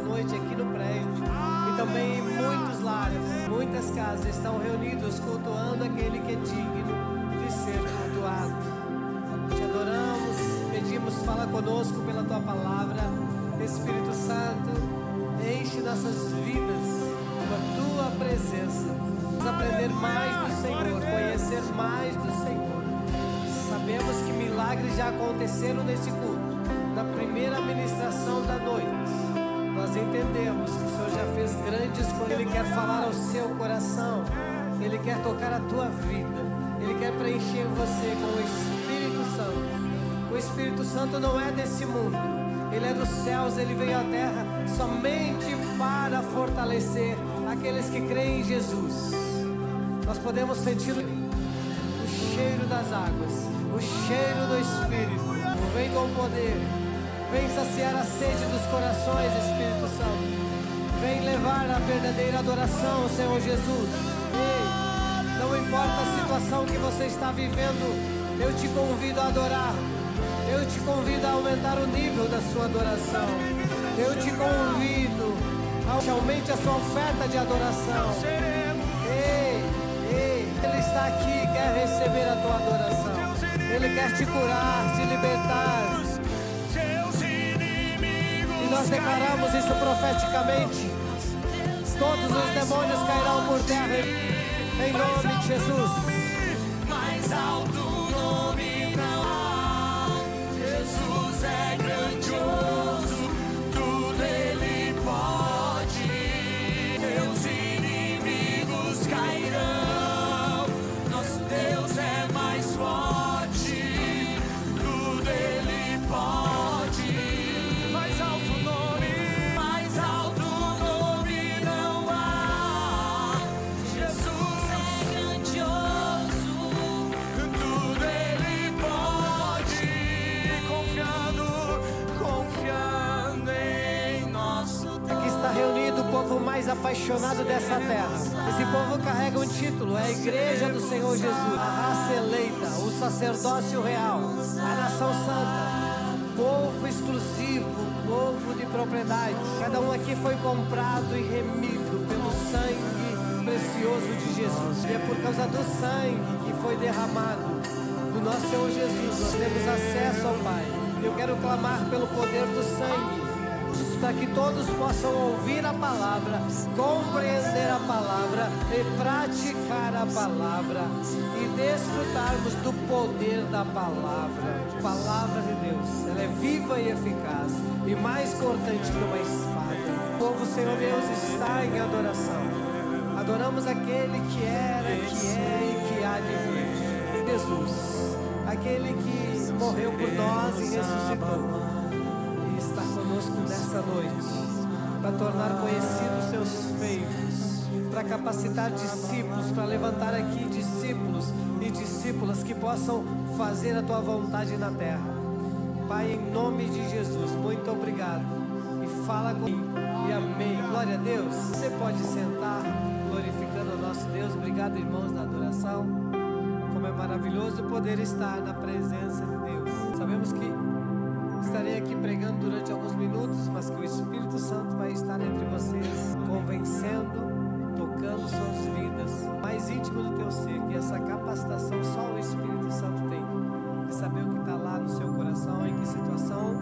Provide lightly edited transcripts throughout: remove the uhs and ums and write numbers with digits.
noite aqui no prédio e também em muitos lares, muitas casas estão reunidos cultuando aquele que é digno de ser cultuado. Te adoramos, pedimos, fala conosco pela tua palavra. Espírito Santo, enche nossas vidas com a tua presença. Vamos aprender mais do Senhor, conhecer mais do Senhor. Sabemos que milagres já aconteceram nesse culto. Na primeira ministração da noite, nós entendemos que o Senhor já fez grandes coisas. Ele quer falar ao seu coração, Ele quer tocar a tua vida, Ele quer preencher você com o Espírito Santo. O Espírito Santo não é desse mundo, Ele é dos céus, Ele veio à terra somente para fortalecer aqueles que creem em Jesus. Nós podemos sentir o cheiro das águas, o cheiro do Espírito. Vem com poder, vem saciar a sede dos corações, Espírito Santo. Vem levar a verdadeira adoração, Senhor Jesus. Ei, não importa a situação que você está vivendo, eu te convido a adorar. Eu te convido a aumentar o nível da sua adoração. Eu te convido a aumente a sua oferta de adoração. Ei, Ele está aqui, quer receber a tua adoração. Ele quer te curar, te libertar. E nós declaramos isso profeticamente. Todos os demônios cairão por terra em nome de Jesus. Mais alto nome não há. Jesus é grandioso, tudo Ele pode. Teus inimigos cairão. Nosso Deus é mais forte, tudo Ele pode. Mais alto nome não há. Jesus é grandioso, tudo Ele pode. Confiando em nosso Deus. Aqui está reunido o povo mais apaixonado dessa terra. Esse povo carrega um título, é a Igreja do Senhor Jesus, a raça eleita, o sacerdócio real, a nação santa, povo exclusivo, povo de propriedade. Cada um aqui foi comprado e remido pelo sangue precioso de Jesus. E é por causa do sangue que foi derramado do nosso Senhor Jesus, nós temos acesso ao Pai. Eu quero clamar pelo poder do sangue, para que todos possam ouvir a palavra, compreender a palavra e praticar a palavra e desfrutarmos do poder da palavra. A palavra de Deus, ela é viva e eficaz e mais cortante que uma espada. O povo, Senhor Deus, está em adoração. Adoramos aquele que era, que é e que há de vir. Jesus, aquele que morreu por nós e ressuscitou. Está conosco nessa noite, para tornar conhecidos seus feitos, para capacitar discípulos, para levantar aqui discípulos e discípulas que possam fazer a tua vontade na terra. Pai, em nome de Jesus, muito obrigado. E fala comigo. E amém. Glória a Deus. Você pode sentar, glorificando o nosso Deus. Obrigado, irmãos da adoração. Como é maravilhoso poder estar na presença de Deus. Sabemos que estarei aqui pregando durante alguns minutos, mas que o Espírito Santo vai estar entre vocês, convencendo, tocando suas vidas, mais íntimo do teu ser, que essa capacitação só o Espírito Santo tem, de saber o que está lá no seu coração, em que situação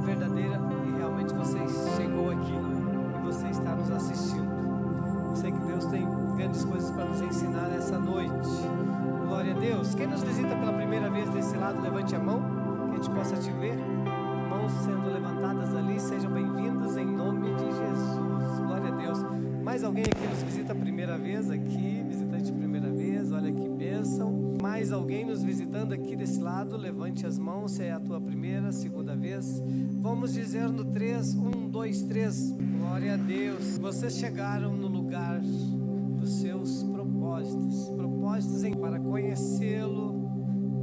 verdadeira e realmente você chegou aqui e você está nos assistindo. Eu sei que Deus tem grandes coisas para nos ensinar nessa noite. Glória a Deus. Quem nos visita pela primeira vez desse lado, levante a mão, que a gente possa te ver. Mãos sendo levantadas ali, sejam bem-vindos em nome de Jesus. Glória a Deus. Mais alguém aqui nos visita a primeira vez? Aqui, visitante primeira vez, olha que bênção. Mais alguém nos visitando aqui desse lado? Levante as mãos, se é a tua primeira, segunda vez. Vamos dizer no 3, 1, 2, 3. Glória a Deus. Vocês chegaram no lugar dos seus propósitos. Propósitos para conhecê-lo,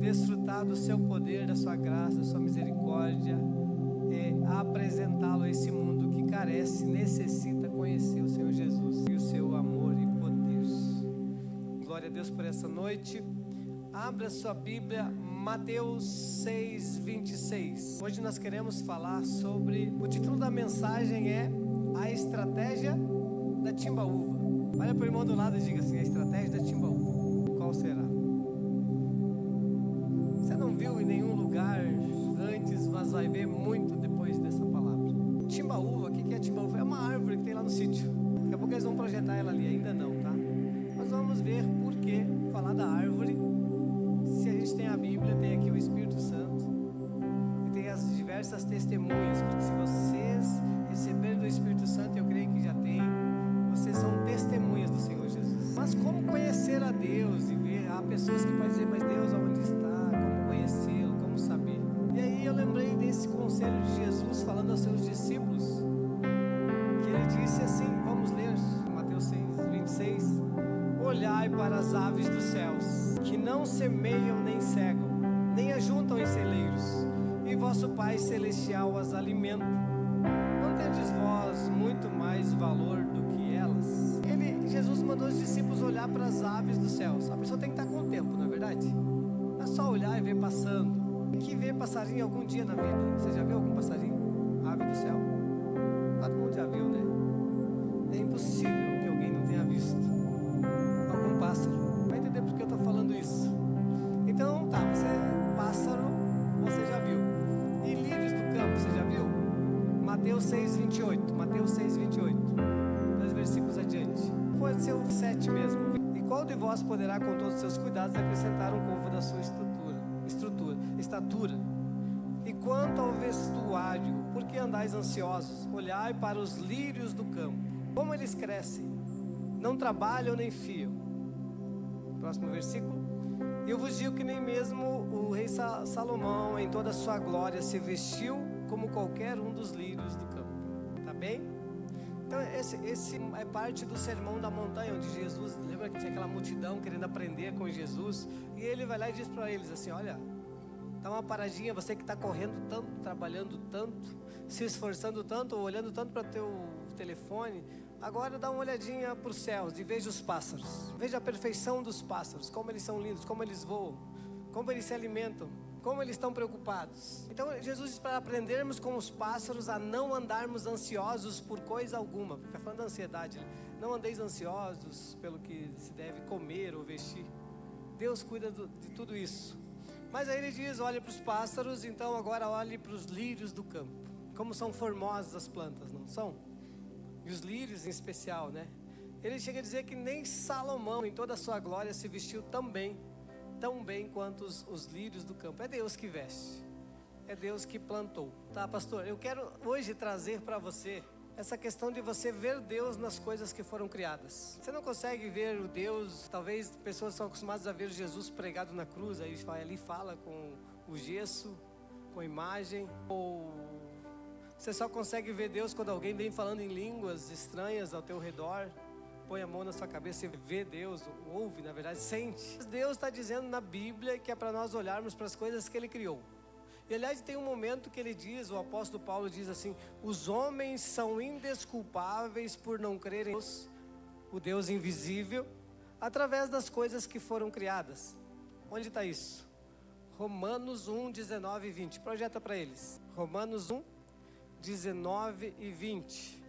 desfrutar do seu poder, da sua graça, da sua misericórdia, e apresentá-lo a esse mundo que carece, necessita conhecer o Senhor Jesus e o seu amor e poder. Glória a Deus por essa noite. Abra sua Bíblia, Mateus 6, 26. Hoje nós queremos falar sobre, o título da mensagem é A estratégia da timbaúva. Olha para o irmão do lado e diga assim: a estratégia da timbaúva. Qual será? Você não viu em nenhum lugar antes, mas vai ver muito depois dessa palavra. Timbaúva, o que é timbaúva? É uma árvore que tem lá no sítio. Daqui a pouco eles vão projetar ela ali, ainda não, tá? Mas vamos ver por que falar da árvore. Se a gente tem a Bíblia, tem aqui o Espírito Santo e tem as diversas testemunhas, porque se vocês receberem do Espírito Santo, eu creio que já tem, vocês são testemunhas do Senhor Jesus. Mas como conhecer a Deus e ver? Há pessoas que podem dizer: mas Deus aonde está? Como conhecê-lo? Como saber? E aí eu lembrei desse conselho de Jesus falando aos seus discípulos, que ele disse assim, vamos ler Mateus 6:26: olhai para as aves dos céus, que não semeiam nem cegam, nem ajuntam em celeiros, e vosso Pai Celestial as alimenta. Não tendes vós muito mais valor do que elas? Jesus mandou os discípulos olhar para as aves dos céus. A pessoa tem que estar com o tempo, não é verdade? Não é só olhar e ver passando. Tem que ver passarinho algum dia na vida. Você já viu algum passarinho? Ave do céu? Todo mundo já viu, né? É impossível que alguém não tenha visto algum pássaro. Vai entender por que eu estou falando isso. Então, tá, pássaro, você já viu. E lírios do campo, você já viu? Mateus 6:28. Mateus 6:28. 2 versículos adiante. Pode ser o 7 mesmo. E qual de vós poderá, com todos os seus cuidados, acrescentar um covo da sua estatura? E quanto ao vestuário, por que andais ansiosos? Olhai para os lírios do campo, como eles crescem, não trabalham nem fiam. Próximo versículo. Eu vos digo que nem mesmo o rei Salomão, em toda a sua glória, se vestiu como qualquer um dos lírios do campo. Tá bem? Então esse é parte do sermão da montanha, onde Jesus, lembra que tinha aquela multidão querendo aprender com Jesus, e ele vai lá e diz para eles assim: olha, dá uma paradinha, você que está correndo tanto, trabalhando tanto, se esforçando tanto, olhando tanto para o teu telefone, agora dá uma olhadinha para os céus e veja os pássaros, veja a perfeição dos pássaros, como eles são lindos, como eles voam, como eles se alimentam, como eles estão preocupados. Então Jesus diz para aprendermos com os pássaros a não andarmos ansiosos por coisa alguma. Está falando da ansiedade, não andeis ansiosos pelo que se deve comer ou vestir. Deus cuida de tudo isso. Mas aí ele diz: olhe para os pássaros, então agora olhe para os lírios do campo. Como são formosas as plantas, não são? E os lírios em especial, né? Ele chega a dizer que nem Salomão em toda a sua glória se vestiu tão bem quanto os lírios do campo. É Deus que veste, é Deus que plantou. Tá, pastor, eu quero hoje trazer para você essa questão de você ver Deus nas coisas que foram criadas. Você não consegue ver o Deus, talvez pessoas são acostumadas a ver Jesus pregado na cruz, aí ali fala com o gesso, com a imagem, ou você só consegue ver Deus quando alguém vem falando em línguas estranhas ao teu redor. Põe a mão na sua cabeça e vê Deus, ouve, na verdade, sente. Deus está dizendo na Bíblia que é para nós olharmos para as coisas que Ele criou. E aliás, tem um momento que ele diz, o apóstolo Paulo diz assim: os homens são indesculpáveis por não crerem em Deus, o Deus invisível, através das coisas que foram criadas. Onde está isso? Romanos 1, 19 e 20. Projeta para eles. Romanos 1, 19 e 20.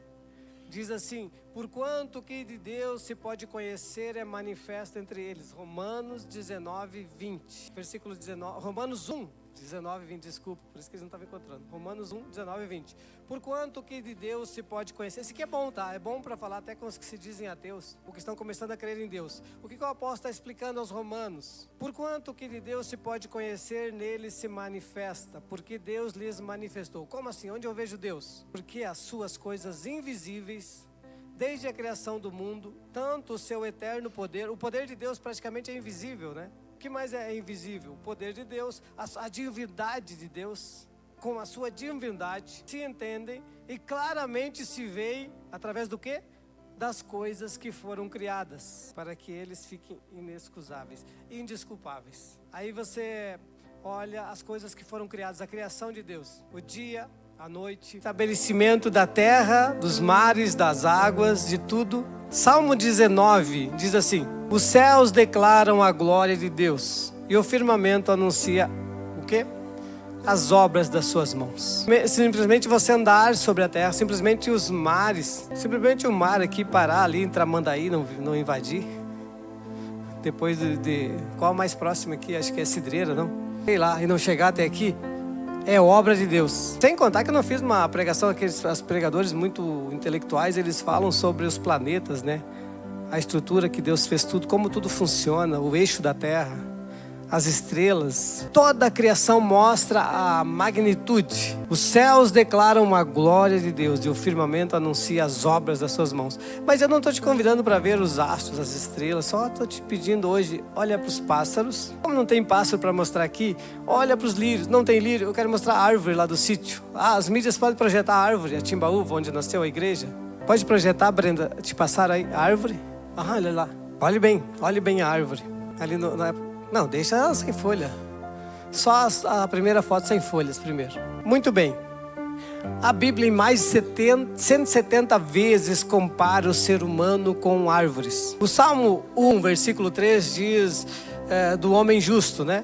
Diz assim: porquanto que de Deus se pode conhecer é manifesto entre eles. Romanos 19, 20. Versículo 19. Romanos 1, 19 e 20, desculpa, por isso que eles não estavam encontrando. Romanos 1, 19 e 20. Porquanto que de Deus se pode conhecer. Esse aqui é bom, tá? É bom para falar até com os que se dizem ateus, ou que estão começando a crer em Deus. O que o apóstolo está explicando aos romanos? Porquanto que de Deus se pode conhecer, nele se manifesta, porque Deus lhes manifestou. Como assim? Onde eu vejo Deus? Porque as suas coisas invisíveis, desde a criação do mundo, tanto o seu eterno poder, o poder de Deus praticamente é invisível, né? O que mais é invisível? O poder de Deus, a divindade de Deus, com a sua divindade, se entendem e claramente se veem através do quê? Das coisas que foram criadas, para que eles fiquem inexcusáveis, indesculpáveis. Aí você olha as coisas que foram criadas, a criação de Deus, o dia, a noite, estabelecimento da terra, dos mares, das águas, de tudo. Salmo 19 diz assim: os céus declaram a glória de Deus e o firmamento anuncia o quê? as obras das suas mãos. Simplesmente você andar sobre a terra, simplesmente os mares, simplesmente o mar aqui parar ali em Tramandaí, não invadir. Depois qual é o mais próximo aqui? Acho que é Cidreira, não? Sei lá, e não chegar até aqui. É obra de Deus. Sem contar que eu não fiz uma pregação, os pregadores muito intelectuais, eles falam sobre os planetas, né? A estrutura que Deus fez tudo, como tudo funciona, o eixo da terra, as estrelas. Toda a criação mostra a magnitude. Os céus declaram a glória de Deus e o firmamento anuncia as obras das suas mãos. Mas eu não estou te convidando para ver os astros, as estrelas, só estou te pedindo hoje, olha para os pássaros. Como não tem pássaro para mostrar aqui, olha para os lírios. Não tem lírio, eu quero mostrar a árvore lá do sítio. As mídias podem projetar a árvore, a Timbaúva, onde nasceu a igreja. Pode projetar, Brenda, te passar aí a árvore? Olha lá, olhe bem a árvore. Ali não, deixa ela sem folha. Só a primeira foto sem folhas primeiro. Muito bem. A Bíblia em mais de 170 vezes compara o ser humano com árvores. O Salmo 1, versículo 3 diz do homem justo, né?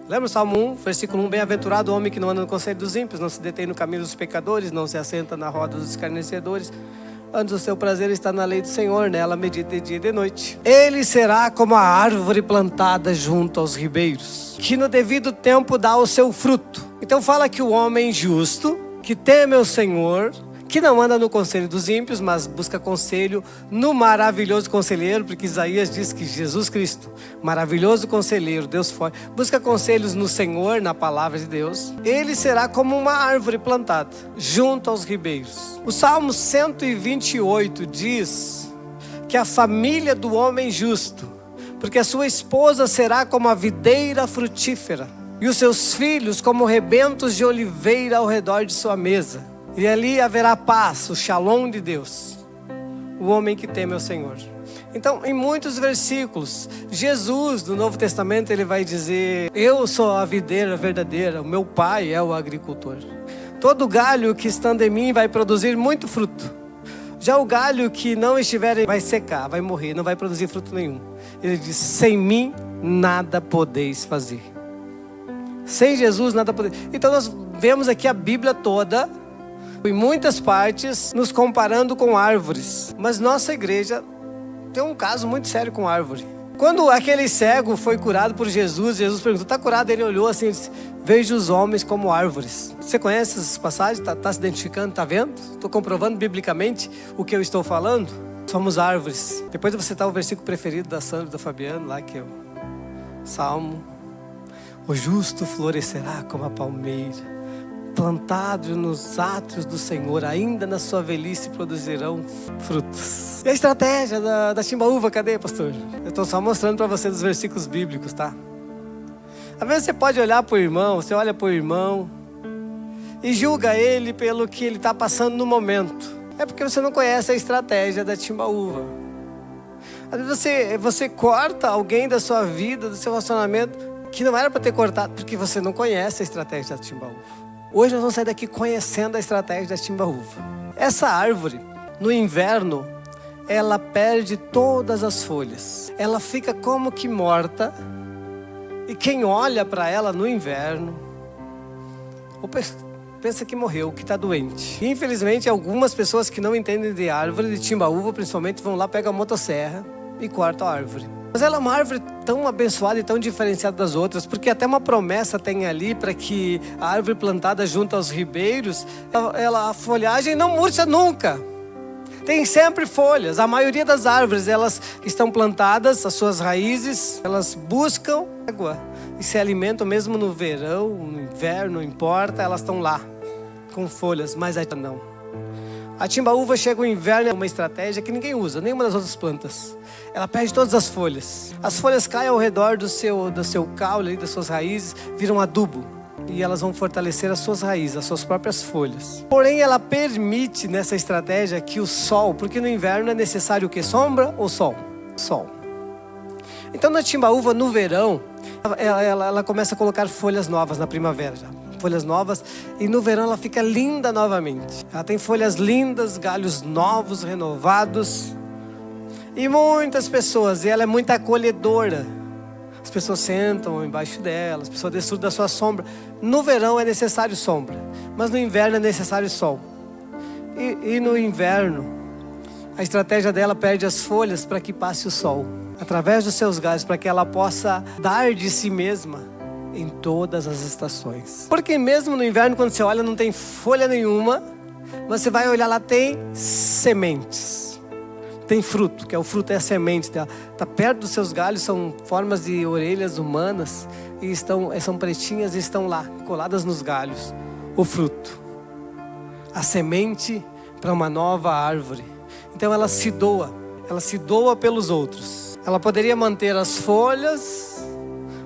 Lembra o Salmo 1, versículo 1? Bem-aventurado o homem que não anda no conselho dos ímpios, não se detém no caminho dos pecadores, não se assenta na roda dos escarnecedores. Antes o seu prazer está na lei do Senhor, nela medita de dia e de noite. Ele será como a árvore plantada junto aos ribeiros, que no devido tempo dá o seu fruto. Então fala que o homem justo, que teme o Senhor, que não anda no conselho dos ímpios, mas busca conselho no maravilhoso conselheiro, porque Isaías diz que Jesus Cristo, maravilhoso conselheiro, Deus forte, busca conselhos no Senhor, na palavra de Deus. Ele será como uma árvore plantada junto aos ribeiros. O Salmo 128 diz que a família do homem justo, porque a sua esposa será como a videira frutífera, e os seus filhos como rebentos de oliveira ao redor de sua mesa. E ali haverá paz, o shalom de Deus, o homem que teme ao Senhor. Então, em muitos versículos, Jesus, do Novo Testamento, ele vai dizer: eu sou a videira verdadeira, o meu pai é o agricultor. Todo galho que estando em mim vai produzir muito fruto. Já o galho que não estiver vai secar, vai morrer, não vai produzir fruto nenhum. Ele diz: sem mim nada podeis fazer. Sem Jesus nada podeis. Então nós vemos aqui a Bíblia toda, em muitas partes, nos comparando com árvores. Mas nossa igreja tem um caso muito sério com árvore. Quando aquele cego foi curado por Jesus, Jesus perguntou: está curado? Ele olhou assim e disse: vejo os homens como árvores. Você conhece essas passagens? Está se identificando? Está vendo? Estou comprovando biblicamente o que eu estou falando? Somos árvores. Depois eu vou citar o versículo preferido da Sandra e da Fabiano, lá que é o Salmo: o justo florescerá como a palmeira, plantado nos átrios do Senhor, ainda na sua velhice produzirão frutos. E a estratégia da Timbaúva, cadê, pastor? Eu estou só mostrando para você dos versículos bíblicos, tá? Às vezes você pode olhar para o irmão, você olha para o irmão e julga ele pelo que ele está passando no momento. É porque você não conhece a estratégia da Timbaúva. Às vezes você corta alguém da sua vida, do seu relacionamento, que não era para ter cortado, porque você não conhece a estratégia da Timbaúva. Hoje nós vamos sair daqui conhecendo a estratégia da Timbaúva. Essa árvore, no inverno, ela perde todas as folhas. Ela fica como que morta. E quem olha para ela no inverno, pensa que morreu, que está doente. E, infelizmente, algumas pessoas que não entendem de árvore, de Timbaúva principalmente, vão lá, pegam a motosserra e cortam a árvore. Mas ela é uma árvore tão abençoada e tão diferenciada das outras, porque até uma promessa tem ali para que a árvore plantada junto aos ribeiros, a folhagem não murcha nunca. Tem sempre folhas. A maioria das árvores, elas estão plantadas, as suas raízes, elas buscam água e se alimentam mesmo no verão, no inverno, não importa, elas estão lá com folhas, mas ainda não. A Timbaúva chega o inverno, é uma estratégia que ninguém usa, nenhuma das outras plantas. Ela perde todas as folhas. As folhas caem ao redor do seu caule, das suas raízes, viram adubo. E elas vão fortalecer as suas raízes, as suas próprias folhas. Porém, ela permite nessa estratégia que o sol, porque no inverno é necessário o quê? Sombra ou sol? Sol. Então na Timbaúva, no verão, ela começa a colocar folhas novas na primavera já. Folhas novas, e no verão ela fica linda novamente. Ela tem folhas lindas, galhos novos, renovados. E muitas pessoas, e ela é muito acolhedora. As pessoas sentam embaixo dela, as pessoas desfrutam da sua sombra. No verão é necessário sombra, mas no inverno é necessário sol. E no inverno, a estratégia dela perde as folhas para que passe o sol, através dos seus galhos, para que ela possa dar de si mesma em todas as estações. Porque mesmo no inverno, quando você olha, não tem folha nenhuma, você vai olhar lá, tem sementes, tem fruto, que é o fruto, é a semente dela. Está perto dos seus galhos, são formas de orelhas humanas, e são pretinhas e estão lá, coladas nos galhos, o fruto, a semente para uma nova árvore. Então ela se doa pelos outros. Ela poderia manter as folhas,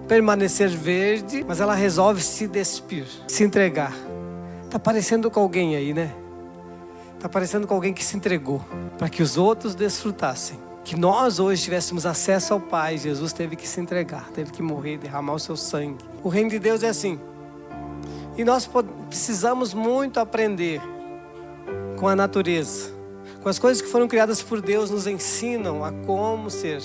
permanecer verde, mas ela resolve se despir, se entregar. Está parecendo com alguém aí, né? Está parecendo com alguém que se entregou para que os outros desfrutassem. Que nós hoje tivéssemos acesso ao Pai. Jesus teve que se entregar, teve que morrer, derramar o seu sangue. O reino de Deus é assim. E nós precisamos muito aprender com a natureza, com as coisas que foram criadas por Deus. Nos ensinam a como ser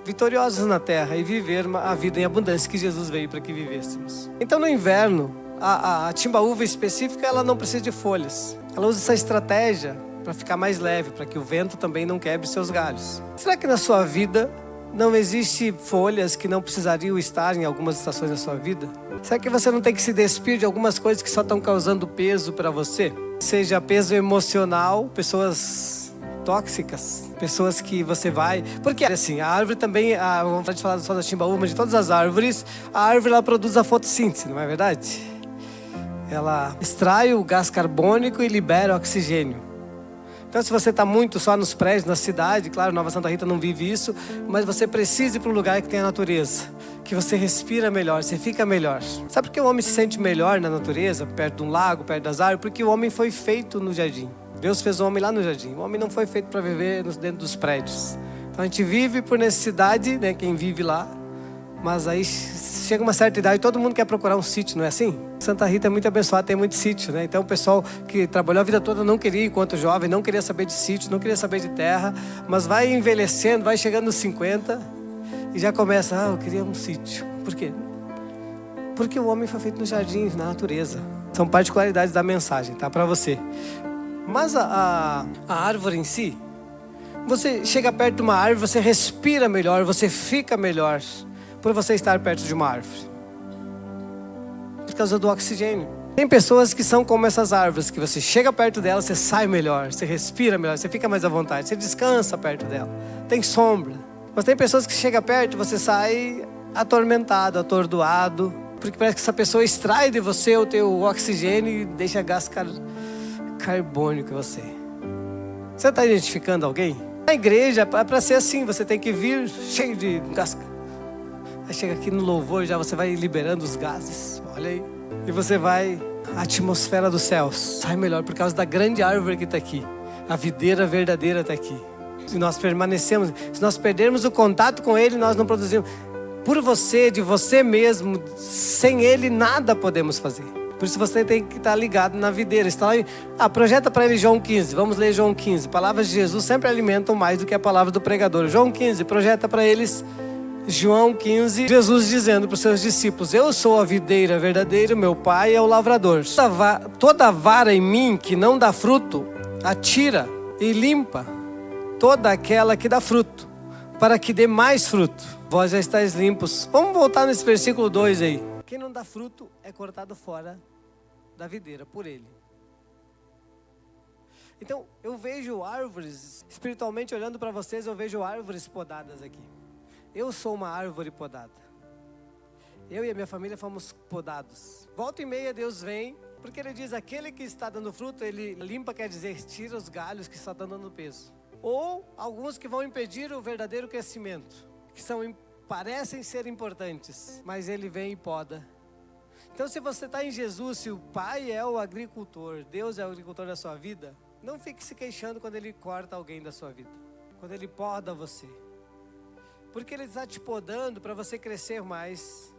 vitoriosos na terra e viver a vida em abundância que Jesus veio para que vivêssemos. Então no inverno, a timbaúva específica, ela não precisa de folhas. Ela usa essa estratégia para ficar mais leve, para que o vento também não quebre seus galhos. Será que na sua vida não existe folhas que não precisariam estar em algumas estações da sua vida? Será que você não tem que se despir de algumas coisas que só estão causando peso para você? Seja peso emocional, pessoas tóxicas, pessoas que você vai... Porque assim, a árvore também, vamos falar só da timbaúva, mas de todas as árvores, a árvore ela produz a fotossíntese, não é verdade? Ela extrai o gás carbônico e libera o oxigênio. Então se você está muito só nos prédios, na cidade, claro, Nova Santa Rita não vive isso, mas você precisa ir para um lugar que tem a natureza, que você respira melhor, você fica melhor. Sabe por que o homem se sente melhor na natureza, perto de um lago, perto das árvores? Porque o homem foi feito no jardim. Deus fez o homem lá no jardim. O homem não foi feito para viver dentro dos prédios. Então a gente vive por necessidade, né, quem vive lá, mas aí chega uma certa idade, todo mundo quer procurar um sítio, não é assim? Santa Rita é muito abençoada, tem muito sítio, né? Então o pessoal que trabalhou a vida toda não queria, enquanto jovem, não queria saber de sítio, não queria saber de terra, mas vai envelhecendo, vai chegando nos 50 e já começa, eu queria um sítio. Por quê? Porque o homem foi feito no jardim, na natureza. São particularidades da mensagem, tá? Para você. Mas a árvore em si, você chega perto de uma árvore, você respira melhor, você fica melhor por você estar perto de uma árvore, por causa do oxigênio. Tem pessoas que são como essas árvores, que você chega perto dela, você sai melhor, você respira melhor, você fica mais à vontade, você descansa perto dela, tem sombra. Mas tem pessoas que chega perto, você sai atormentado, atordoado, porque parece que essa pessoa extrai de você o teu oxigênio e deixa gás carbônico em você. Você está identificando alguém? Na igreja, para ser assim, você tem que vir cheio de gás. Aí chega aqui no louvor, já você vai liberando os gases, olha aí. E você vai, a atmosfera dos céus sai melhor por causa da grande árvore que está aqui. A videira verdadeira está aqui. Se nós permanecemos, se nós perdermos o contato com Ele, nós não produzimos. Por você, de você mesmo, sem Ele nada podemos fazer. Por isso você tem que estar ligado na videira. Está lá, projeta para ele João 15. Vamos ler João 15. Palavras de Jesus sempre alimentam mais do que a palavra do pregador. João 15, projeta para eles João 15. Jesus dizendo para os seus discípulos: eu sou a videira verdadeira, meu Pai é o lavrador. Toda vara em mim que não dá fruto, atira e limpa toda aquela que dá fruto, para que dê mais fruto. Vós já estáis limpos. Vamos voltar nesse versículo 2 aí. Quem não dá fruto é cortado fora da videira por Ele. Então, eu vejo árvores, espiritualmente olhando para vocês, eu vejo árvores podadas aqui. Eu sou uma árvore podada. Eu e a minha família fomos podados. Volta e meia Deus vem, porque Ele diz, aquele que está dando fruto, Ele limpa, quer dizer, tira os galhos que estão dando peso. Ou alguns que vão impedir o verdadeiro crescimento, que parecem ser importantes, mas Ele vem e poda. Então se você está em Jesus, se o Pai é o agricultor, Deus é o agricultor da sua vida, não fique se queixando quando Ele corta alguém da sua vida, quando Ele poda você, porque Ele está te podando para você crescer mais,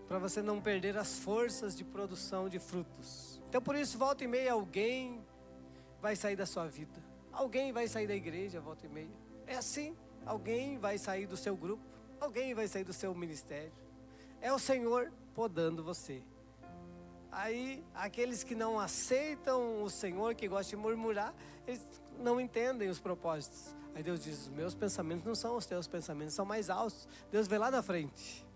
para você não perder as forças de produção de frutos. Então por isso, volta e meia alguém vai sair da sua vida, alguém vai sair da igreja, volta e meia, é assim, alguém vai sair do seu grupo, Alguém vai sair do seu ministério. É o Senhor podando você. Aí, aqueles que não aceitam o Senhor, que gostam de murmurar, eles não entendem os propósitos. Aí Deus diz, os meus pensamentos não são os teus pensamentos, são mais altos. Deus vê lá na frente.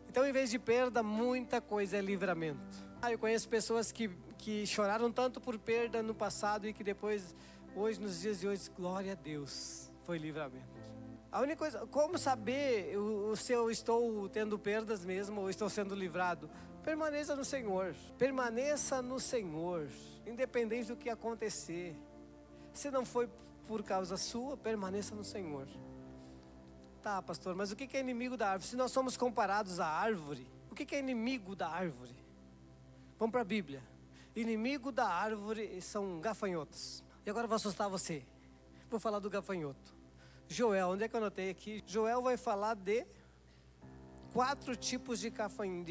Então, em vez de perda, muita coisa é livramento. Eu conheço pessoas que choraram tanto por perda no passado e que depois, hoje, nos dias de hoje, glória a Deus, foi livramento. A única coisa, como saber se eu estou tendo perdas mesmo ou estou sendo livrado? Permaneça no Senhor. Permaneça no Senhor, independente do que acontecer. Se não foi por causa sua, permaneça no Senhor. Tá, pastor, mas o que é inimigo da árvore? Se nós somos comparados à árvore, o que é inimigo da árvore? Vamos para a Bíblia. Inimigo da árvore são gafanhotos. E agora eu vou assustar você. Vou falar do gafanhoto. Joel, onde é que eu anotei aqui? Joel vai falar de 4 tipos de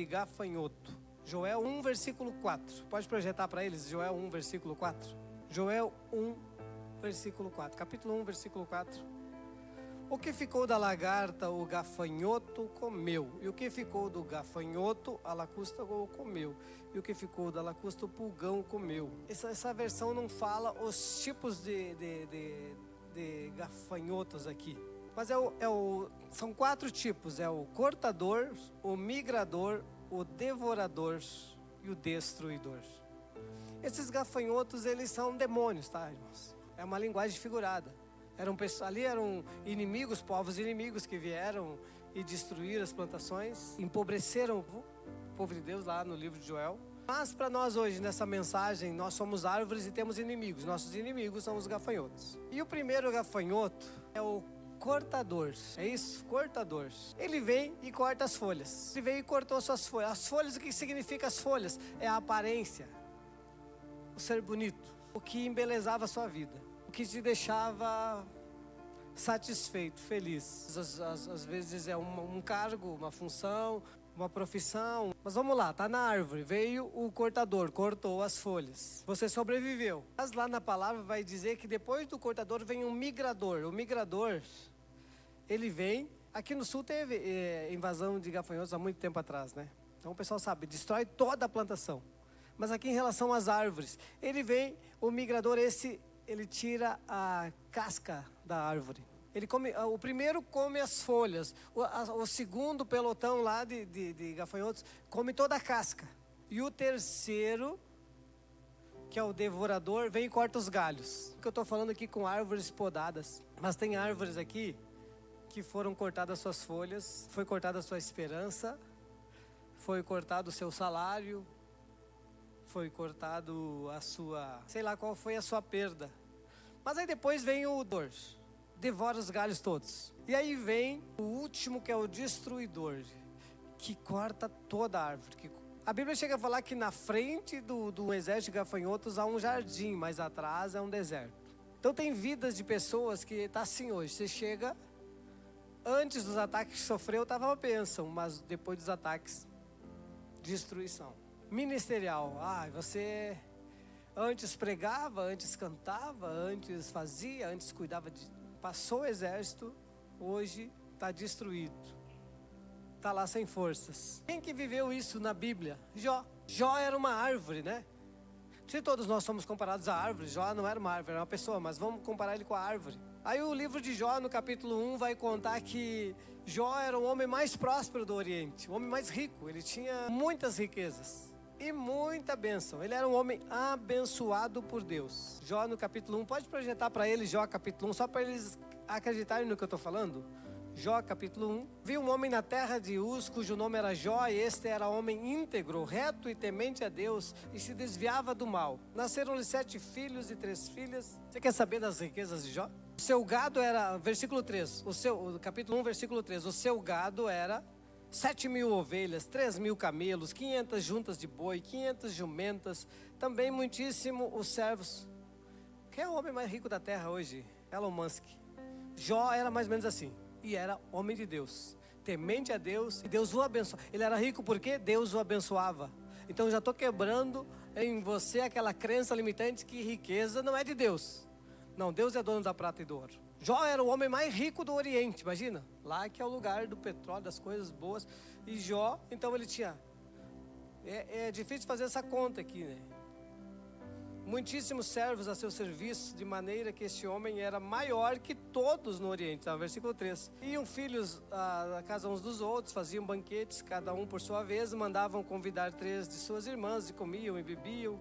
gafanhoto. Joel 1, versículo 4. Pode projetar para eles, Joel 1, versículo 4. Joel 1, versículo 4. Capítulo 1, versículo 4. O que ficou da lagarta, o gafanhoto comeu. E o que ficou do gafanhoto, a lacusta comeu. E o que ficou da lacusta, o pulgão comeu. Essa versão não fala os tipos de gafanhotos aqui. Mas são 4 tipos. É o cortador, o migrador, o devorador e o destruidor. Esses gafanhotos, eles são demônios, tá, irmãos? É uma linguagem figurada. Ali eram inimigos, povos inimigos que vieram e destruíram as plantações, empobreceram o povo de Deus lá no livro de Joel. Mas para nós hoje, nessa mensagem, nós somos árvores e temos inimigos. Nossos inimigos são os gafanhotos. E o primeiro gafanhoto é o cortador. É isso? Cortador. Ele vem e corta as folhas. Ele veio e cortou suas folhas. As folhas, o que significa as folhas? É a aparência, o ser bonito, o que embelezava a sua vida, o que te deixava satisfeito, feliz. Às vezes é um cargo, uma função, uma profissão. Mas vamos lá, tá na árvore, veio o cortador, cortou as folhas. Você sobreviveu. Mas lá na palavra vai dizer que depois do cortador vem um migrador. O migrador, ele vem... Aqui no sul teve invasão de gafanhotos há muito tempo atrás, né? Então o pessoal sabe, destrói toda a plantação. Mas aqui em relação às árvores, ele vem, o migrador, ele tira a casca da árvore. Ele come, o primeiro come as folhas, o segundo pelotão lá de gafanhotos come toda a casca. E o terceiro, que é o devorador, vem e corta os galhos. Eu estou falando aqui com árvores podadas, mas tem árvores aqui que foram cortadas suas folhas, foi cortada a sua esperança, foi cortado o seu salário, foi cortado a sua, sei lá qual foi a sua perda. Mas aí depois vem o dor, devora os galhos todos. E aí vem o último, que é o destruidor, que corta toda a árvore. A Bíblia chega a falar que na frente do exército de gafanhotos há um jardim, mas atrás é um deserto. Então tem vidas de pessoas que está assim hoje. Você chega, antes dos ataques que sofreu estava uma bênção, mas depois dos ataques, destruição. Ministerial, você antes pregava, antes cantava, antes fazia, antes cuidava passou o exército, hoje está destruído, está lá sem forças. Quem que viveu isso na Bíblia? Jó era uma árvore, né? Se todos nós somos comparados a árvores, Jó não era uma árvore, era uma pessoa, mas vamos comparar ele com a árvore. Aí o livro de Jó, no capítulo 1, vai contar que Jó era o homem mais próspero do Oriente, o homem mais rico, ele tinha muitas riquezas e muita bênção. Ele era um homem abençoado por Deus. Jó no capítulo 1, pode projetar para eles Jó capítulo 1, só para eles acreditarem no que eu estou falando. Jó capítulo 1. Viu um homem na terra de Uz, cujo nome era Jó, e este era homem íntegro, reto e temente a Deus, e se desviava do mal. Nasceram-lhe 7 filhos e 3 filhas. Você quer saber das riquezas de Jó? O seu gado era, versículo 3, capítulo 1, versículo 3, o seu gado era 7.000 ovelhas, 3.000 camelos, 500 juntas de boi, 500 jumentas, também muitíssimo os servos. Quem é o homem mais rico da terra hoje? Elon Musk. Jó era mais ou menos assim, e era homem de Deus, temente a Deus, e Deus o abençoava. Ele era rico porque Deus o abençoava. Então já estou quebrando em você aquela crença limitante que riqueza não é de Deus. Não, Deus é dono da prata e do ouro. Jó era o homem mais rico do Oriente, imagina. Lá que é o lugar do petróleo, das coisas boas. E Jó, então ele tinha... É difícil fazer essa conta aqui, né? Muitíssimos servos a seu serviço, de maneira que este homem era maior que todos no Oriente, tá? Versículo 3. Iam filhos à casa uns dos outros, faziam banquetes, cada um por sua vez, mandavam convidar 3 de suas irmãs, e comiam e bebiam.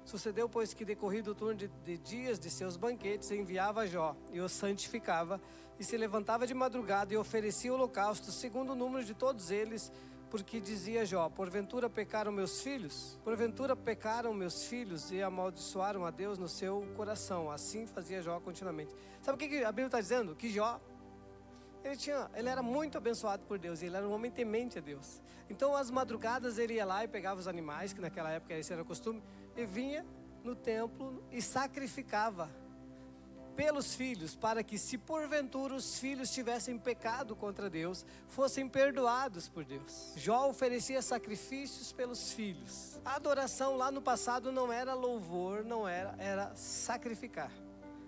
Sucedeu, pois, que decorrido o turno de dias de seus banquetes, enviava Jó, e os santificava, e se levantava de madrugada, e oferecia holocausto, segundo o número de todos eles, porque dizia Jó: porventura pecaram meus filhos? Porventura pecaram meus filhos e amaldiçoaram a Deus no seu coração. Assim fazia Jó continuamente. Sabe o que a Bíblia está dizendo? Que Jó, ele era muito abençoado por Deus, e ele era um homem temente a Deus. Então às madrugadas ele ia lá e pegava os animais, que naquela época esse era o costume, e vinha no templo e sacrificava pelos filhos, para que, se porventura os filhos tivessem pecado contra Deus, fossem perdoados por Deus. Jó oferecia sacrifícios pelos filhos. A adoração lá no passado não era louvor, era sacrificar.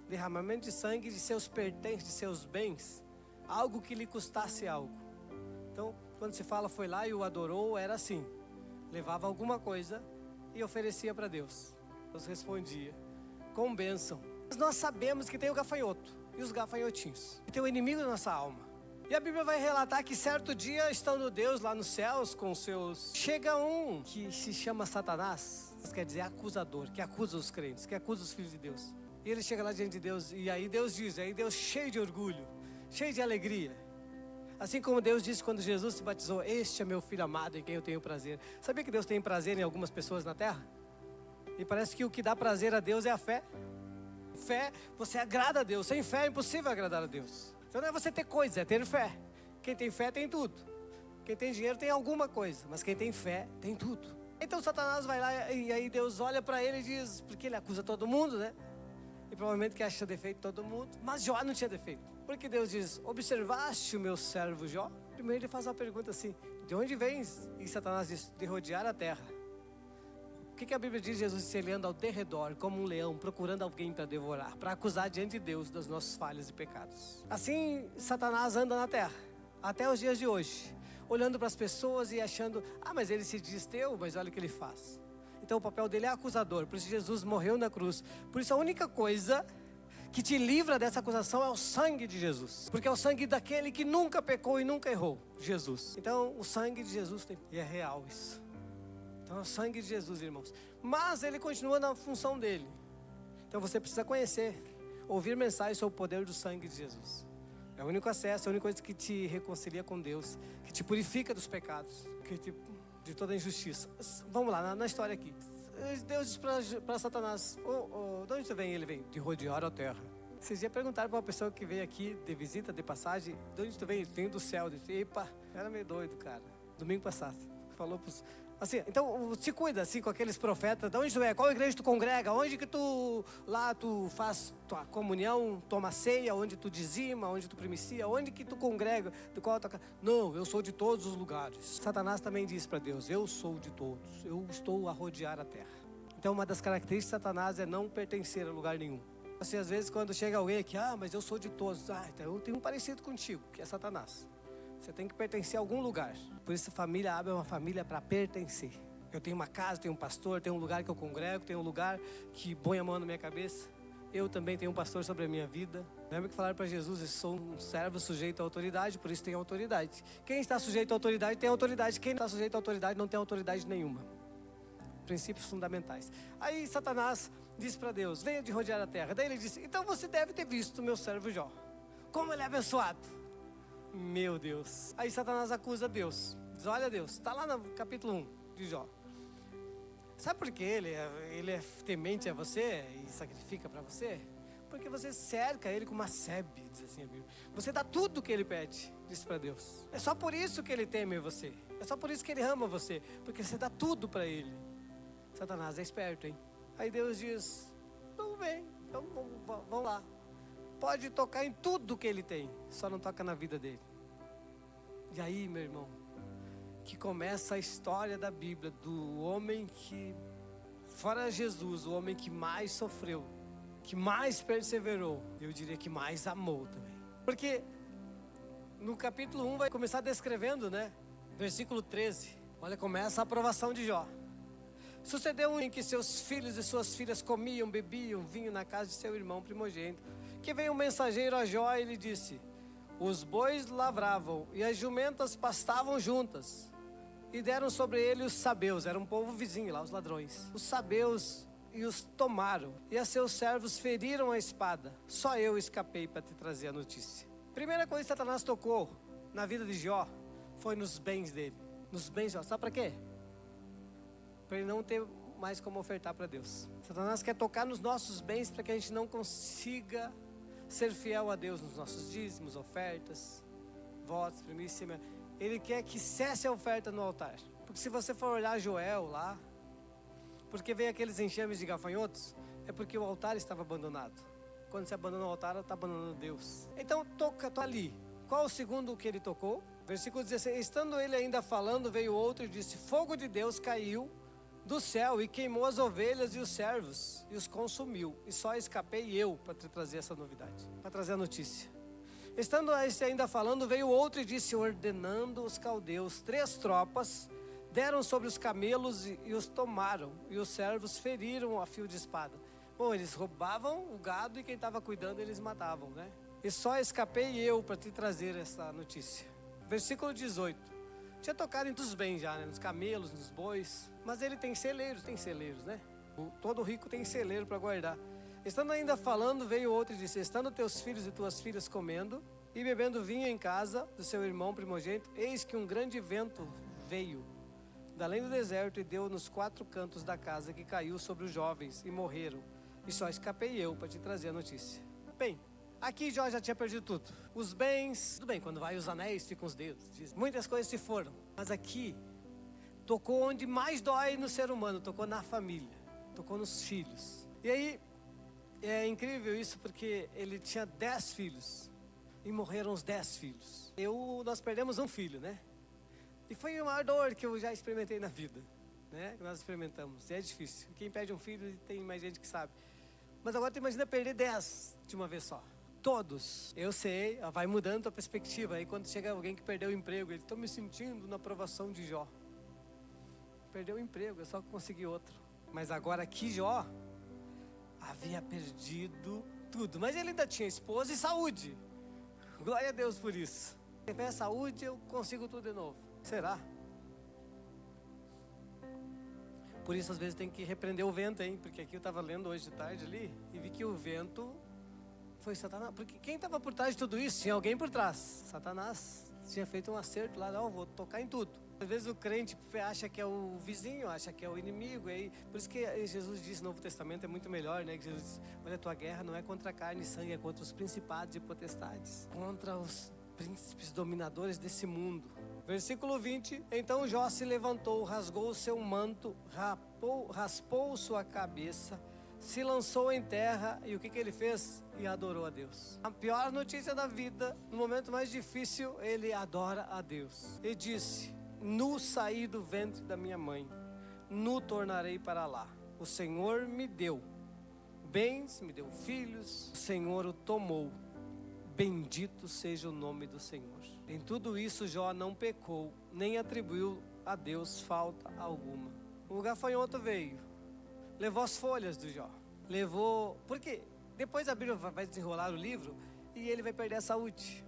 Derramamento de sangue de seus pertences, de seus bens, algo que lhe custasse algo. Então, quando se fala foi lá e o adorou, era assim: levava alguma coisa e oferecia para Deus. Deus respondia com bênção. Mas nós sabemos que tem o gafanhoto e os gafanhotinhos, e tem o inimigo da nossa alma. E a Bíblia vai relatar que certo dia, estando Deus lá nos céus com seus... Chega um que se chama Satanás, quer dizer acusador, que acusa os crentes, que acusa os filhos de Deus. E ele chega lá diante de Deus, e aí Deus diz, aí Deus cheio de orgulho, cheio de alegria. Assim como Deus disse quando Jesus se batizou: este é meu filho amado em quem eu tenho prazer. Sabia que Deus tem prazer em algumas pessoas na terra? E parece que o que dá prazer a Deus é a fé. Fé, você agrada a Deus. Sem fé é impossível agradar a Deus. Então não é você ter coisa, é ter fé. Quem tem fé tem tudo. Quem tem dinheiro tem alguma coisa, mas quem tem fé tem tudo. Então Satanás vai lá e aí Deus olha para ele e diz, porque ele acusa todo mundo, né? E provavelmente que acha defeito todo mundo. Mas Jó não tinha defeito. Porque Deus diz: observaste o meu servo Jó? Primeiro ele faz uma pergunta assim: de onde vens? E Satanás diz: de rodear a terra. O que a Bíblia diz? Jesus disse: ele anda ao derredor como um leão, procurando alguém para devorar, para acusar diante de Deus das nossas falhas e pecados. Assim Satanás anda na terra, até os dias de hoje, olhando para as pessoas e achando: ah, mas ele se diz teu, mas olha o que ele faz. Então o papel dele é acusador. Por isso Jesus morreu na cruz. Por isso a única coisa que te livra dessa acusação é o sangue de Jesus, porque é o sangue daquele que nunca pecou e nunca errou, Jesus. Então o sangue de Jesus tem, e é real isso. Então é o sangue de Jesus, irmãos. Mas ele continua na função dele. Então você precisa conhecer, ouvir mensagens sobre o poder do sangue de Jesus. É o único acesso, é a única coisa que te reconcilia com Deus, que te purifica dos pecados, de toda a injustiça. Vamos lá, na história aqui. Deus diz para Satanás: de onde você vem? Ele vem: de rodear a terra. Vocês já perguntaram para uma pessoa que veio aqui de visita, de passagem: de onde tu vem? Ele vem do céu. Eu disse: epa, era meio doido, cara. Domingo passado falou pros... Assim, então te cuida assim com aqueles profetas. De onde tu é? Qual igreja tu congrega? Onde que tu faz tua comunhão, toma ceia? Onde tu dizima? Onde tu primicia? Onde que tu congrega? De qual tua... Não, eu sou de todos os lugares. Satanás também diz para Deus: eu sou de todos, eu estou a rodear a terra. Então uma das características de Satanás é não pertencer a lugar nenhum. Assim, às vezes quando chega alguém aqui: ah, mas eu sou de todos. Ah, então eu tenho um parecido contigo, que é Satanás. Você tem que pertencer a algum lugar. Por isso a família Abba é uma família para pertencer. Eu tenho uma casa, tenho um pastor, tenho um lugar que eu congrego, tenho um lugar que põe a mão na minha cabeça. Eu também tenho um pastor sobre a minha vida. Lembra que falaram para Jesus: eu sou um servo sujeito à autoridade, por isso tenho autoridade. Quem está sujeito à autoridade tem autoridade. Quem não está sujeito à autoridade não tem autoridade nenhuma. Princípios fundamentais. Aí Satanás disse para Deus: venha de rodear a terra. Daí ele disse: então você deve ter visto o meu servo Jó, como ele é abençoado. Meu Deus. Aí Satanás acusa Deus. Diz: olha Deus, está lá no capítulo 1 de Jó. Sabe por que ele é temente a você e sacrifica para você? Porque você cerca ele com uma sebe, diz assim a Bíblia. Você dá tudo o que ele pede, diz para Deus. É só por isso que ele teme você. É só por isso que ele ama você, porque você dá tudo para ele. Satanás é esperto, hein? Aí Deus diz: tudo bem, então vamos lá. Pode tocar em tudo que ele tem, só não toca na vida dele. E aí, meu irmão, que começa a história da Bíblia do homem que, fora Jesus, o homem que mais sofreu, que mais perseverou, eu diria que mais amou também. Porque no capítulo 1 vai começar descrevendo, né? Versículo 13, olha, começa a aprovação de Jó. Sucedeu em que seus filhos e suas filhas comiam, bebiam vinho na casa de seu irmão primogênito, que veio um mensageiro a Jó e lhe disse: os bois lavravam e as jumentas pastavam juntas, e deram sobre ele os sabeus, era um povo vizinho lá, os ladrões, os sabeus, e os tomaram, e a seus servos feriram a espada. Só eu escapei para te trazer a notícia. Primeira coisa que Satanás tocou na vida de Jó foi nos bens dele. Nos bens de Jó, sabe para quê? Para ele não ter mais como ofertar para Deus. Satanás quer tocar nos nossos bens para que a gente não consiga ser fiel a Deus nos nossos dízimos, ofertas, votos, primícia. Ele quer que cesse a oferta no altar. Porque se você for olhar Joel lá, porque veio aqueles enxames de gafanhotos, é porque o altar estava abandonado. Quando você abandona o altar, está abandonando Deus. Então toca ali. Qual o segundo que ele tocou? Versículo 16: estando ele ainda falando, veio outro e disse: fogo de Deus caiu do céu e queimou as ovelhas e os servos e os consumiu, e só escapei eu para te trazer essa novidade, para trazer a notícia. Estando ainda falando, veio outro e disse: ordenando os caldeus 3 tropas, deram sobre os camelos e os tomaram, e os servos feriram a fio de espada. Bom, eles roubavam o gado e quem estava cuidando eles matavam, né? E só escapei eu para te trazer essa notícia. Versículo 18. Tinha tocado em todos os bens já, né? Nos camelos, nos bois. Mas ele tem celeiros, né? Todo rico tem celeiro para guardar. Estando ainda falando, veio outro e disse: estando teus filhos e tuas filhas comendo e bebendo vinho em casa do seu irmão primogênito, eis que um grande vento veio da além do deserto e deu nos 4 cantos da casa, que caiu sobre os jovens e morreram. E só escapei eu para te trazer a notícia. Bem, aqui Jó já tinha perdido tudo. Os bens, tudo bem, quando vai os anéis ficam os dedos. Muitas coisas se foram. Mas aqui, tocou onde mais dói no ser humano, tocou na família, tocou nos filhos. E aí, é incrível isso porque ele tinha 10 filhos. E morreram os 10 filhos. Nós perdemos um filho, né? E foi a maior dor que eu já experimentei na vida, né? Que nós experimentamos. E é difícil. Quem perde um filho, tem mais gente que sabe. Mas agora tu imagina perder 10 de uma vez só. Todos. Eu sei, vai mudando a perspectiva. Aí quando chega alguém que perdeu o emprego, ele: estou me sentindo na aprovação de Jó. Perdeu o emprego, eu só consegui outro. Mas agora aqui Jó havia perdido tudo. Mas ele ainda tinha esposa e saúde. Glória a Deus por isso. Se tiver saúde, eu consigo tudo de novo. Será? Por isso às vezes tem que repreender o vento, hein? Porque aqui eu estava lendo hoje de tarde ali e vi que o vento foi Satanás. Porque quem estava por trás de tudo isso? Tinha alguém por trás. Satanás tinha feito um acerto lá: não, vou tocar em tudo. Às vezes o crente acha que é o vizinho, acha que é o inimigo. Aí, por isso que Jesus diz no Novo Testamento, é muito melhor, né? Que Jesus diz: olha, a tua guerra não é contra carne e sangue, é contra os principados e potestades, contra os príncipes dominadores desse mundo. Versículo 20. Então Jó se levantou, rasgou o seu manto, raspou sua cabeça, se lançou em terra. E o que ele fez? E adorou a Deus. A pior notícia da vida, no momento mais difícil, ele adora a Deus. E disse: nu saí do ventre da minha mãe, nu tornarei para lá. O Senhor me deu bens, me deu filhos, o Senhor o tomou. Bendito seja o nome do Senhor. Em tudo isso Jó não pecou, nem atribuiu a Deus falta alguma. O gafanhoto veio, levou as folhas do Jó. Levou, porque depois a Bíblia vai desenrolar o livro e ele vai perder a saúde.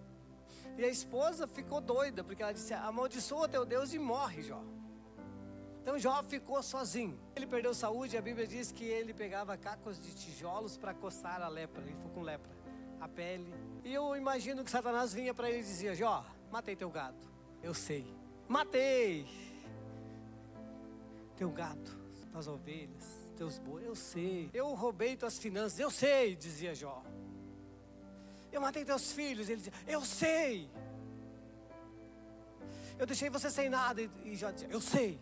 E a esposa ficou doida, porque ela disse: amaldiçoa teu Deus e morre, Jó. Então Jó ficou sozinho. Ele perdeu saúde, a Bíblia diz que ele pegava cacos de tijolos para coçar a lepra. Ele ficou com lepra, a pele. E eu imagino que Satanás vinha para ele e dizia: Jó, matei teu gado. Eu sei. Matei teu gado, tuas ovelhas, teus bois. Eu sei. Eu roubei tuas finanças. Eu sei, dizia Jó. Eu matei teus filhos. Ele dizia: eu sei. Eu deixei você sem nada. E Jó dizia: eu sei.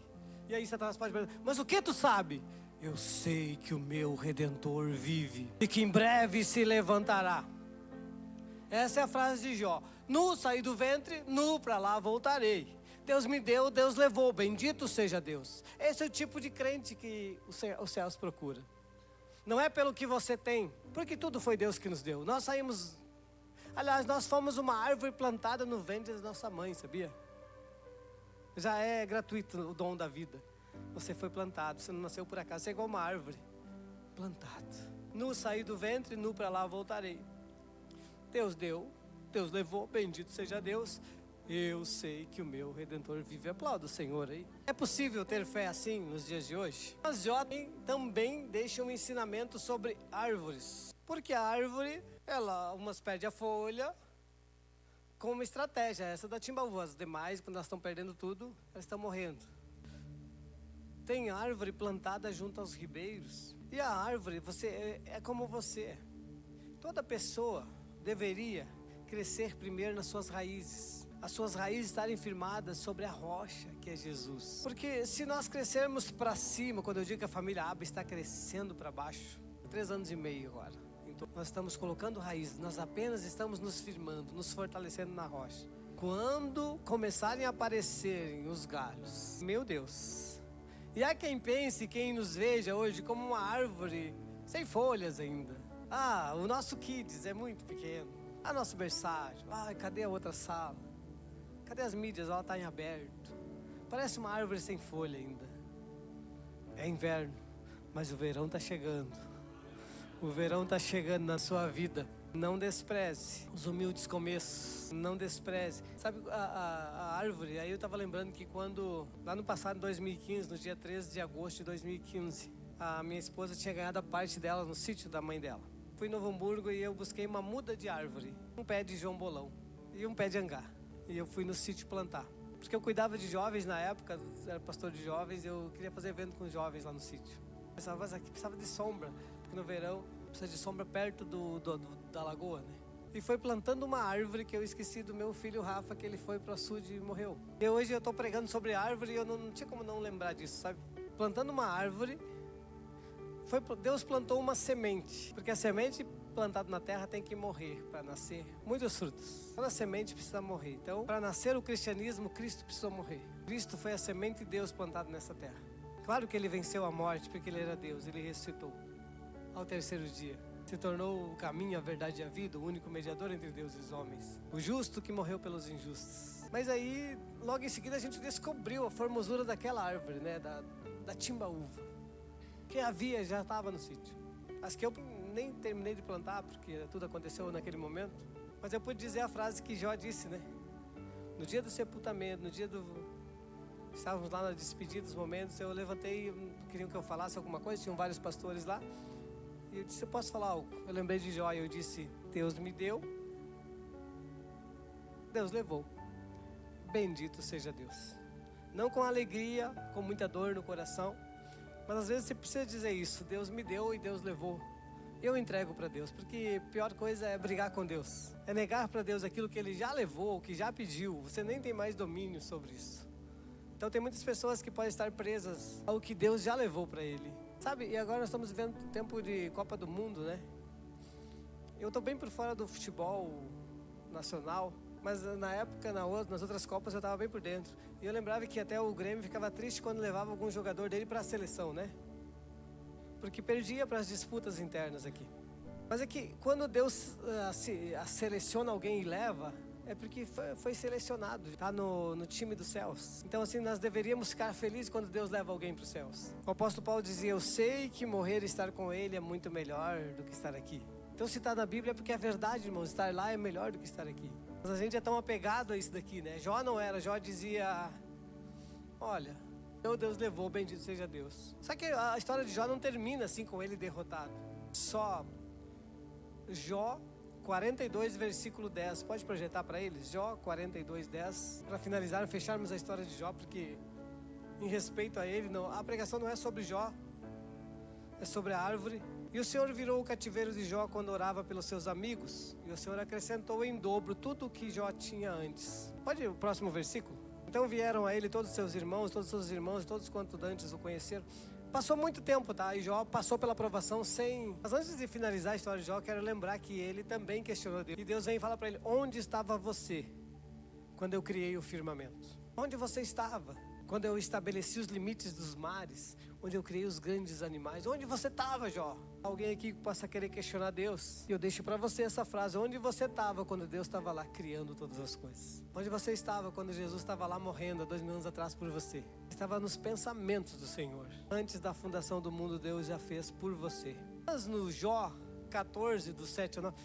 E aí Satanás pode perguntar: mas o que tu sabe? Eu sei que o meu Redentor vive e que em breve se levantará. Essa é a frase de Jó: nu saí do ventre, nu para lá voltarei. Deus me deu, Deus levou, bendito seja Deus. Esse é o tipo de crente que os céus procura. Não é pelo que você tem, porque tudo foi Deus que nos deu. Nós saímos, aliás, nós fomos uma árvore plantada no ventre da nossa mãe, sabia? Já é gratuito o dom da vida. Você foi plantado, você não nasceu por acaso, você é igual uma árvore, plantado. Nu saí do ventre, nu para lá voltarei. Deus deu, Deus levou, bendito seja Deus. Eu sei que o meu Redentor vive. Aplauda o Senhor aí. É possível ter fé assim nos dias de hoje? Mas Jó também deixa um ensinamento sobre árvores. Porque a árvore, umas perdem a folha com uma estratégia. Essa da timbaúva. As demais, quando elas estão perdendo tudo, elas estão morrendo. Tem árvore plantada junto aos ribeiros. E a árvore, você é como você. Toda pessoa deveria crescer primeiro nas suas raízes. As suas raízes estarem firmadas sobre a rocha, que é Jesus. Porque se nós crescermos para cima, quando eu digo que a família Aba está crescendo para baixo, 3 anos e meio agora. Então, nós estamos colocando raízes, nós apenas estamos nos firmando, nos fortalecendo na rocha. Quando começarem a aparecerem os galhos, meu Deus. E há quem pense, quem nos veja hoje como uma árvore sem folhas ainda. O nosso kids é muito pequeno. Nosso berçário. Cadê a outra sala? Cadê as mídias? Ela está em aberto. Parece uma árvore sem folha ainda. É inverno, mas o verão está chegando. O verão está chegando na sua vida. Não despreze os humildes começos. Não despreze. Sabe a árvore? Aí eu estava lembrando que quando, lá no passado, em 2015, no dia 13 de agosto de 2015, a minha esposa tinha ganhado a parte dela no sítio da mãe dela. Fui em Novo Hamburgo e eu busquei uma muda de árvore. Um pé de João Bolão e um pé de angá. E eu fui no sítio plantar. Porque eu cuidava de jovens na época, era pastor de jovens, eu queria fazer evento com os jovens lá no sítio. Eu pensava, mas aqui precisava de sombra, porque no verão precisa de sombra perto da lagoa, né? E foi plantando uma árvore que eu esqueci do meu filho Rafa, que ele foi para o açude e morreu. E hoje eu estou pregando sobre árvore e eu não tinha como não lembrar disso, sabe? Plantando uma árvore, Deus plantou uma semente, porque a semente plantada na terra tem que morrer para nascer muitos frutos. Toda semente precisa morrer. Então, para nascer o cristianismo, Cristo precisou morrer. Cristo foi a semente de Deus plantada nessa terra. Claro que ele venceu a morte, porque ele era Deus, ele ressuscitou ao 3º dia. Se tornou o caminho, a verdade e a vida, o único mediador entre Deus e os homens. O justo que morreu pelos injustos. Mas aí, logo em seguida, a gente descobriu a formosura daquela árvore, né? Da timbaúva. Que já estava no sítio. As que eu nem terminei de plantar, porque tudo aconteceu naquele momento. Mas eu pude dizer a frase que Jó disse, né? No dia do sepultamento, no dia do... Estávamos lá na despedida dos momentos, eu levantei, queriam que eu falasse alguma coisa, tinham vários pastores lá. E eu disse, eu posso falar algo? Eu lembrei de Jó e eu disse, Deus me deu, Deus levou. Bendito seja Deus. Não com alegria, com muita dor no coração, mas às vezes você precisa dizer isso, Deus me deu e Deus levou. Eu entrego para Deus, porque a pior coisa é brigar com Deus. É negar para Deus aquilo que Ele já levou, que já pediu. Você nem tem mais domínio sobre isso. Então tem muitas pessoas que podem estar presas ao que Deus já levou para Ele. Sabe, e agora nós estamos vivendo tempo de Copa do Mundo, né? Eu estou bem por fora do futebol nacional, mas na época, nas outras Copas eu estava bem por dentro. E eu lembrava que até o Grêmio ficava triste quando levava algum jogador dele para a seleção, né? Porque perdia para as disputas internas aqui. Mas é que quando Deus seleciona alguém e leva, é porque foi selecionado, está no time dos céus. Então assim, nós deveríamos ficar felizes quando Deus leva alguém para os céus. O apóstolo Paulo dizia, eu sei que morrer e estar com Ele é muito melhor do que estar aqui. Então se está na Bíblia é porque é verdade, irmãos, estar lá é melhor do que estar aqui. Mas a gente é tão apegado a isso daqui, né? Jó não era, Jó dizia, olha... Meu Deus levou, bendito seja Deus. Só que a história de Jó não termina assim com ele derrotado. Só Jó 42, versículo 10. Pode projetar para eles? Jó 42, 10. Para finalizar, fecharmos a história de Jó, porque em respeito a ele, a pregação não é sobre Jó, é sobre a árvore. E o Senhor virou o cativeiro de Jó quando orava pelos seus amigos. E o Senhor acrescentou em dobro tudo o que Jó tinha antes. Pode ir o próximo versículo? Então vieram a ele todos os seus irmãos, todos quanto antes o conheceram. Passou muito tempo, tá? E Jó passou pela provação sem... Mas antes de finalizar a história de Jó, quero lembrar que ele também questionou Deus. E Deus vem e fala para ele, onde estava você quando eu criei o firmamento? Onde você estava quando eu estabeleci os limites dos mares? Onde eu criei os grandes animais? Onde você estava, Jó? Alguém aqui que possa querer questionar Deus? E eu deixo para você essa frase: onde você estava quando Deus estava lá criando todas as coisas? Onde você estava quando Jesus estava lá morrendo há 2000 anos atrás por você? Estava nos pensamentos do Senhor. Antes da fundação do mundo, Deus já fez por você. Mas no Jó 14, do 7 ao 9,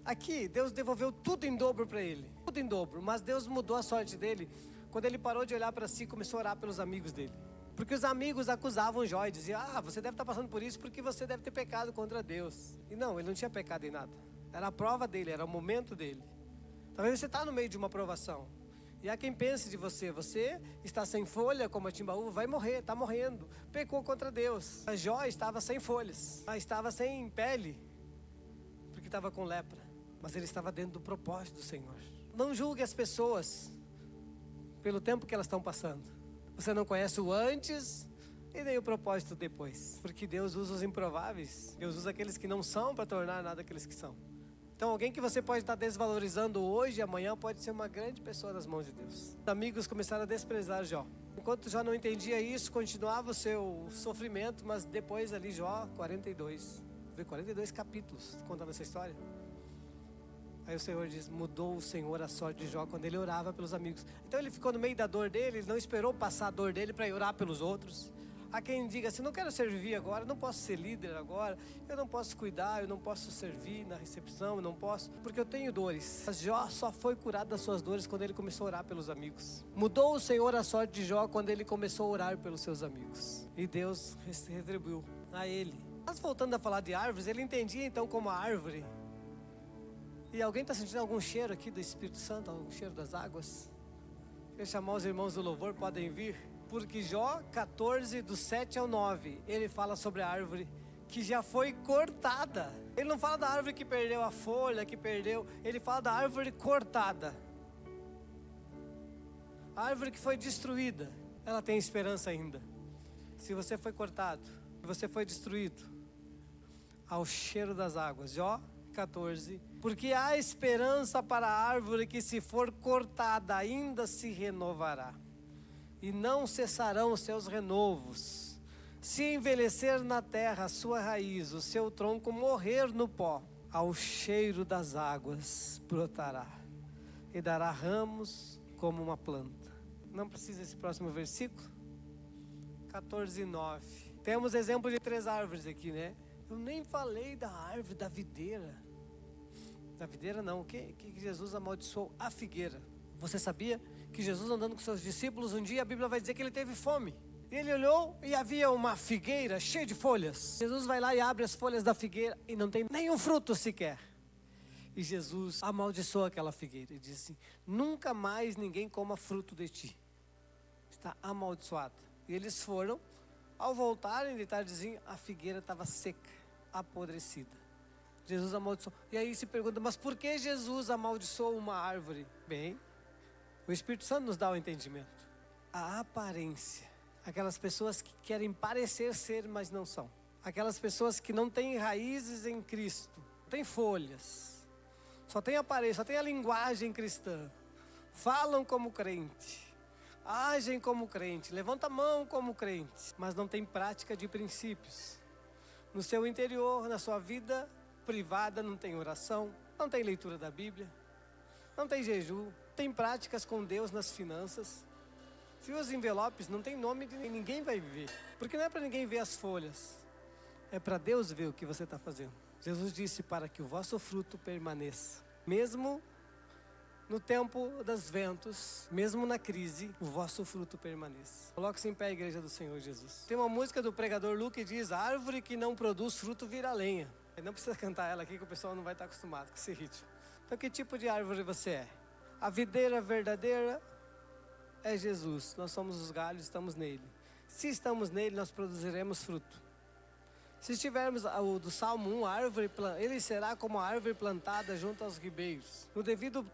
aqui Deus devolveu tudo em dobro para ele. Tudo em dobro. Mas Deus mudou a sorte dele quando ele parou de olhar para si e começou a orar pelos amigos dele. Porque os amigos acusavam Jó e diziam: você deve estar passando por isso porque você deve ter pecado contra Deus. E não, ele não tinha pecado em nada. Era a prova dele, era o momento dele. Talvez você está no meio de uma provação. E há quem pense de você: você está sem folha como a timbaúva, vai morrer, está morrendo. Pecou contra Deus. Mas Jó estava sem folhas, estava sem pele, porque estava com lepra. Mas ele estava dentro do propósito do Senhor. Não julgue as pessoas pelo tempo que elas estão passando. Você não conhece o antes e nem o propósito depois. Porque Deus usa os improváveis. Deus usa aqueles que não são para tornar nada aqueles que são. Então alguém que você pode estar desvalorizando hoje e amanhã pode ser uma grande pessoa nas mãos de Deus. Os amigos começaram a desprezar Jó. Enquanto Jó não entendia isso, continuava o seu sofrimento. Mas depois ali Jó 42 capítulos contando essa história. Aí o Senhor diz: mudou o Senhor a sorte de Jó quando ele orava pelos amigos. Então ele ficou no meio da dor dele, ele não esperou passar a dor dele para ir orar pelos outros. Há quem diga assim: não quero servir agora, não posso ser líder agora, eu não posso cuidar, eu não posso servir na recepção, eu não posso, porque eu tenho dores. Mas Jó só foi curado das suas dores quando ele começou a orar pelos amigos. Mudou o Senhor a sorte de Jó quando ele começou a orar pelos seus amigos. E Deus retribuiu a ele. Mas voltando a falar de árvores, ele entendia então como a árvore. E alguém está sentindo algum cheiro aqui do Espírito Santo, algum cheiro das águas? Quer chamar os irmãos do louvor, podem vir. Porque Jó 14, do 7 ao 9, ele fala sobre a árvore que já foi cortada. Ele não fala da árvore que perdeu a folha, ele fala da árvore cortada. A árvore que foi destruída, ela tem esperança ainda. Se você foi cortado, se você foi destruído, ao cheiro das águas. Jó 14, porque há esperança para a árvore que, se for cortada, ainda se renovará, e não cessarão os seus renovos. Se envelhecer na terra a sua raiz, o seu tronco morrer no pó, ao cheiro das águas brotará, e dará ramos como uma planta. Não precisa esse próximo versículo? 14, 9. Temos exemplo de 3 árvores aqui, né? Eu nem falei da árvore da videira. Da videira não, que Jesus amaldiçoou a figueira. Você sabia que Jesus, andando com seus discípulos um dia, a Bíblia vai dizer que ele teve fome. Ele olhou e havia uma figueira cheia de folhas. Jesus vai lá e abre as folhas da figueira e não tem nenhum fruto sequer. E Jesus amaldiçoou aquela figueira e disse assim: nunca mais ninguém coma fruto de ti. Está amaldiçoado. E eles foram. Ao voltarem de tardezinho, a figueira estava seca, apodrecida. Jesus amaldiçoou. E aí se pergunta: mas por que Jesus amaldiçoou uma árvore? Bem, o Espírito Santo nos dá o entendimento. A aparência. Aquelas pessoas que querem parecer ser, mas não são. Aquelas pessoas que não têm raízes em Cristo. Não têm folhas. Só tem aparência, só tem a linguagem cristã. Falam como crente. Agem como crente, levanta a mão como crente, mas não tem prática de princípios. No seu interior, na sua vida privada, não tem oração, não tem leitura da Bíblia, não tem jejum, tem práticas com Deus nas finanças. Se os envelopes não tem nome de ninguém vai ver, porque não é para ninguém ver as folhas, é para Deus ver o que você está fazendo. Jesus disse: para que o vosso fruto permaneça, mesmo no tempo dos ventos, mesmo na crise, o vosso fruto permaneça. Coloque-se em pé, igreja do Senhor Jesus. Tem uma música do pregador Lu que diz: a árvore que não produz fruto vira lenha. Não precisa cantar ela aqui, que o pessoal não vai estar acostumado com esse ritmo. Então, que tipo de árvore você é? A videira verdadeira é Jesus. Nós somos os galhos, estamos nele. Se estamos nele, nós produziremos fruto. Se estivermos o do Salmo 1, ele será como a árvore plantada junto aos ribeiros. No devido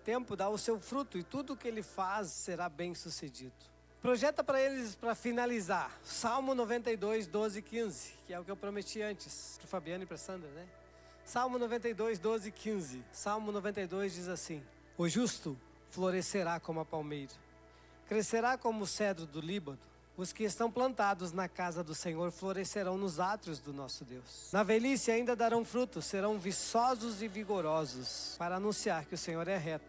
tempo dá o seu fruto, e tudo o que ele faz será bem sucedido. Projeta para eles, para finalizar, Salmo 92, 12 e 15, que é o que eu prometi antes, para o Fabiano e para a Sandra, né? Salmo 92, 12 e 15. Salmo 92 diz assim: o justo florescerá como a palmeira, crescerá como o cedro do Líbano. Os que estão plantados na casa do Senhor florescerão nos átrios do nosso Deus. Na velhice ainda darão frutos, serão viçosos e vigorosos, para anunciar que o Senhor é reto.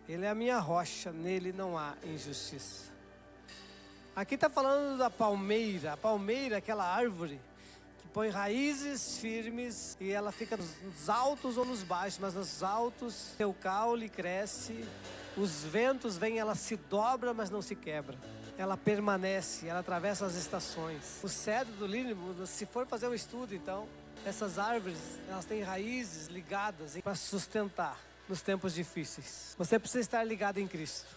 Ele é a minha rocha, nele não há injustiça. Aqui está falando da palmeira. A palmeira é aquela árvore que põe raízes firmes e ela fica nos altos ou nos baixos, mas nos altos seu caule cresce, os ventos vêm, ela se dobra, mas não se quebra. Ela permanece, ela atravessa as estações. O cedro do Líbano, se for fazer um estudo então, essas árvores, elas têm raízes ligadas para sustentar nos tempos difíceis. Você precisa estar ligado em Cristo.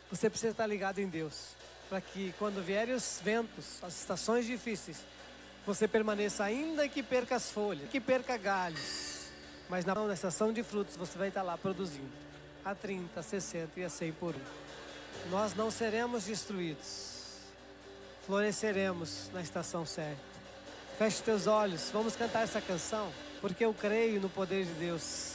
Você precisa estar ligado em Deus, para que quando vierem os ventos, as estações difíceis, você permaneça, ainda que perca as folhas, que perca galhos, mas na estação de frutos você vai estar lá produzindo a 30, a 60 e a 100 por um. Nós não seremos destruídos, floresceremos na estação certa. Feche teus olhos, vamos cantar essa canção, porque eu creio no poder de Deus.